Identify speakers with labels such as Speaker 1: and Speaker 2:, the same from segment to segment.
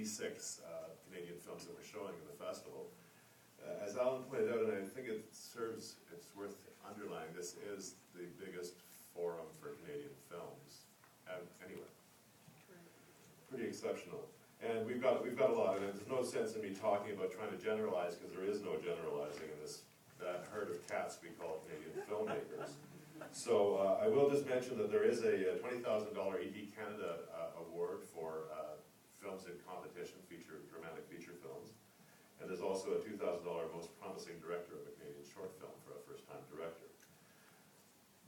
Speaker 1: 86 Canadian films that we're showing in the festival. As Alan pointed out, and I think it's worth underlining, this is the biggest forum for Canadian films anywhere. Pretty exceptional. And we've got a lot, and there's no sense in me talking about trying to generalize, because there is no generalizing in that herd of cats we call Canadian filmmakers. So I will just mention that there is a $20,000 ET Canada award for films in competition, dramatic feature films. And there's also a $2,000 Most Promising Director of a Canadian Short Film for a first-time director.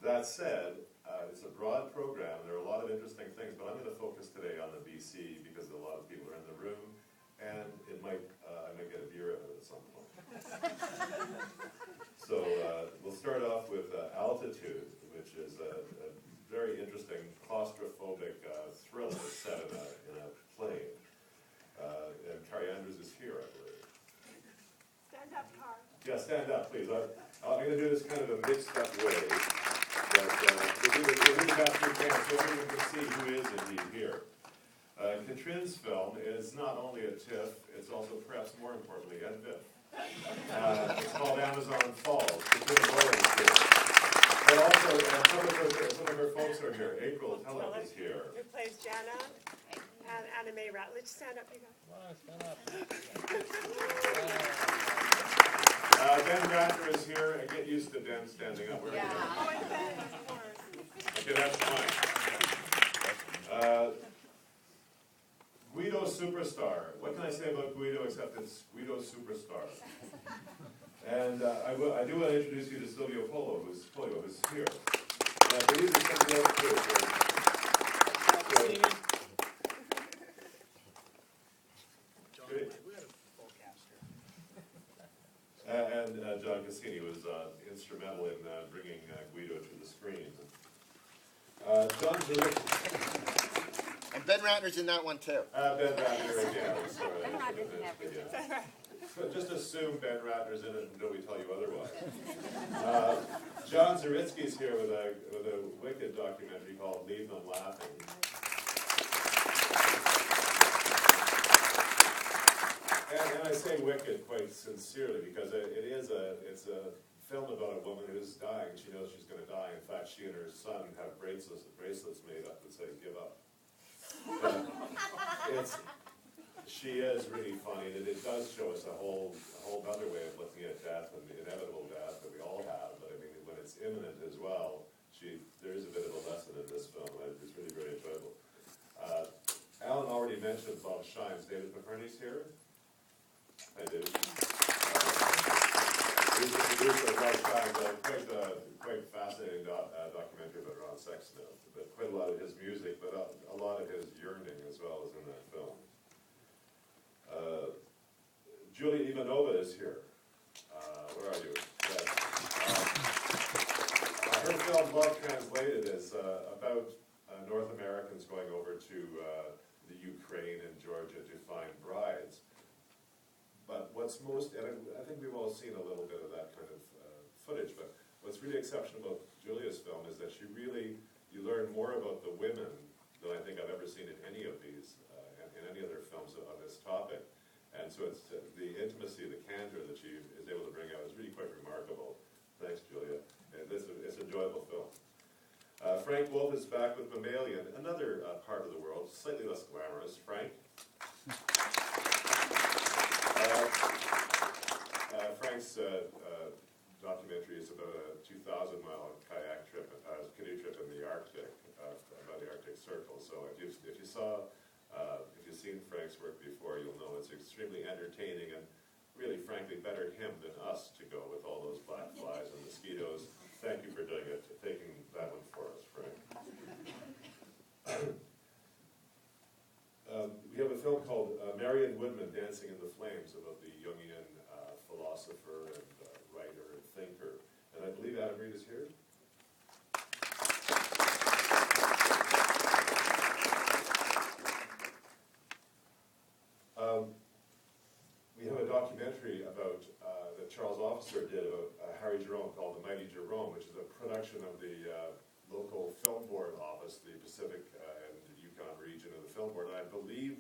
Speaker 1: That said, it's a broad program. There are a lot of interesting things, but I'm going to focus today on the BC because a lot of people are in the room, and I might get a beer out of it at some point. So we'll start off with Altitude, which is a very interesting claustrophobic thriller set in a plane. And Carrie Andrews is here, I believe.
Speaker 2: Stand up, Carr.
Speaker 1: Yeah, stand up, please. I'm going to do this kind of a mixed-up way. But we'll do the best we can so everyone can see who is indeed here. Katrin's film is not only a TIFF, it's also, perhaps more importantly, a VIFF. It's called Amazon Falls. Katrin Bowen is here. But also, some of her folks are here. April Tellep is here.
Speaker 2: Who plays Jana? And Anna Mae Ratledge. Stand up, you guys.
Speaker 3: Stand up.
Speaker 1: Ben Ratner is here. Get used to Ben standing up.
Speaker 2: Oh, and Ben, of course.
Speaker 1: Okay, that's fine. Guido Superstar. What can I say about Guido except it's Guido Superstar? And I do want to introduce you to Silvio Polio, who's here. And I believe there's something else too. And John Cassini was instrumental in bringing Guido to the screen. John Zalicki.
Speaker 4: And Ben Ratner's in that one too.
Speaker 1: Ben Ratner again. Sorry. But just assume Ben Ratner's in it until we tell you otherwise. John Zaritsky's here with a wicked documentary called Leave Them Laughing. And I say wicked quite sincerely because it's a film about a woman who's dying. She knows she's going to die. In fact, she and her son have bracelets made up that say "Give up." But she is really funny, and it does show us a whole other way of looking at death and the inevitable death that we all have. But I mean, when it's imminent as well, there is a bit of a lesson in this film. It's really very enjoyable. Alan already mentioned Bob Shimes. David McCartney's here. I do. He's the producer of Bob Shimes, quite fascinating documentary about Ron Sexsmith. But quite a lot of his music, but a lot of his yearning as well is in that film. Julia Ivanova is here. Where are you? Yes. Her film Love Translated is about North Americans going over to the Ukraine and Georgia to find brides. But what's most, and I think we've all seen a little bit of that kind of footage, but what's really exceptional about Julia's film is that you learn more about the women than I think I've ever seen in any of these, in any other films on this topic. And so it's the intimacy, the candor that she is able to bring out is really quite remarkable. Thanks, Julia. And it's an enjoyable film. Frank Wolf is back with Mammalian, another part of the world, slightly less glamorous. Frank? Frank's documentary is about a 2,000-mile kayak trip, canoe trip in the Arctic, about the Arctic Circle. So if you've seen Frank's work before, you'll know it's extremely entertaining and really, frankly, better him than us to go with all those black flies and mosquitoes. Thank you for doing it, taking that one for us, Frank. We have a film called Marion Woodman, Dancing in the Flames, about the Jungian philosopher and writer and thinker. And I believe Adam Reed is here. We have a documentary about that Charles Officer did about Harry Jerome called The Mighty Jerome, which is a production of the local film board office, the Pacific and Yukon region of the film board. And I believe